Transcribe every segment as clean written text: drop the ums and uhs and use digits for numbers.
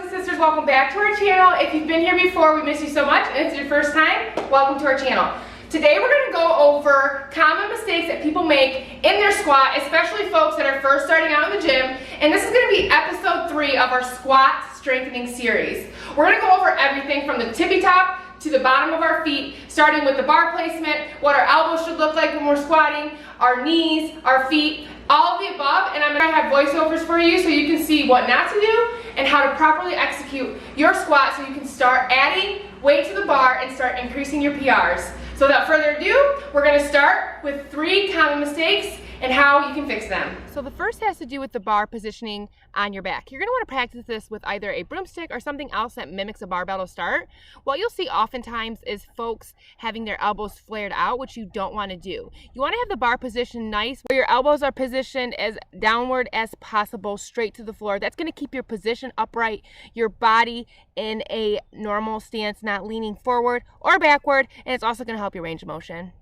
and sisters, welcome back to our channel. If you've been here before, we miss you so much, and it's your first time, welcome to our channel. Today we're going to go over common mistakes that people make in their squat, especially folks that are first starting out in the gym, and this is going to be episode 3 of our squat strengthening series. We're going to go over everything from the tippy top to the bottom of our feet, starting with the bar placement, what our elbows should look like when we're squatting, our knees, our feet, all of the above, and I'm going to have voiceovers for you so you can see what not to do and how to properly execute your squat so you can start adding weight to the bar and start increasing your PRs. So without further ado, we're going to start with 3 common mistakes and how you can fix them. So the first has to do with the bar positioning on your back. You're going to want to practice this with either a broomstick or something else that mimics a barbell to start. What you'll see oftentimes is folks having their elbows flared out, which you don't want to do. You want to have the bar position nice where your elbows are positioned as downward as possible, straight to the floor. That's going to keep your position upright, your body in a normal stance, not leaning forward or backward, and it's also going to help your range of motion.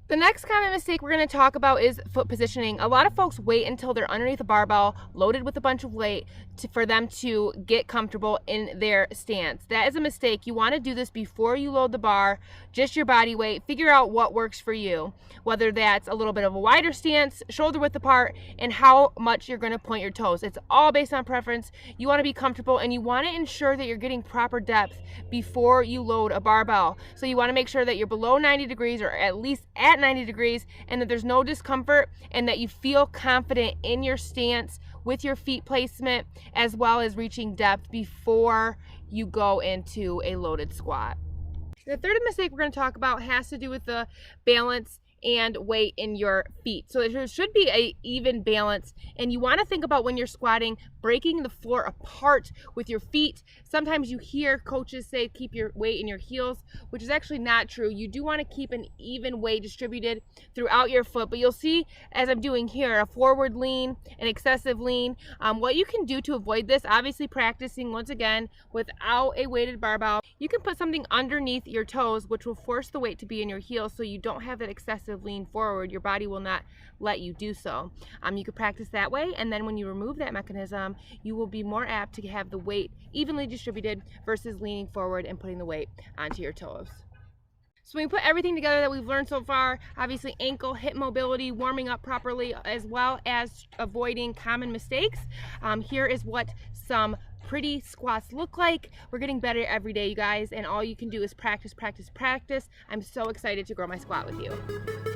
The next common mistake we're going to talk about is foot positioning. A lot of folks wait until they're underneath a barbell, loaded with a bunch of weight, for them to get comfortable in their stance. That is a mistake. You want to do this before you load the bar, just your body weight. Figure out what works for you, whether that's a little bit of a wider stance, shoulder width apart, and how much you're going to point your toes. It's all based on preference. You want to be comfortable, and you want to ensure that you're getting proper depth before you load a barbell. So you want to make sure that you're below 90 degrees or at least at 90 degrees, and that there's no discomfort, and that you feel confident in your stance with your feet placement, as well as reaching depth before you go into a loaded squat. The third mistake we're going to talk about has to do with the balance and weight in your feet. So there should be an even balance, and you want to think about when you're squatting, breaking the floor apart with your feet. Sometimes you hear coaches say keep your weight in your heels, which is actually not true. You do want to keep an even weight distributed throughout your foot, but you'll see as I'm doing here a forward lean, an excessive lean. What you can do to avoid this, obviously practicing once again without a weighted barbell, you can put something underneath your toes which will force the weight to be in your heels so you don't have that excessive lean forward. Your body will not let you do so. You could practice that way, and then when you remove that mechanism, you will be more apt to have the weight evenly distributed versus leaning forward and putting the weight onto your toes. So when we put everything together that we've learned so far, obviously ankle, hip mobility, warming up properly, as well as avoiding common mistakes, here is what some pretty squats look like. We're getting better every day, you guys, and all you can do is practice, practice, practice. I'm so excited to grow my squat with you.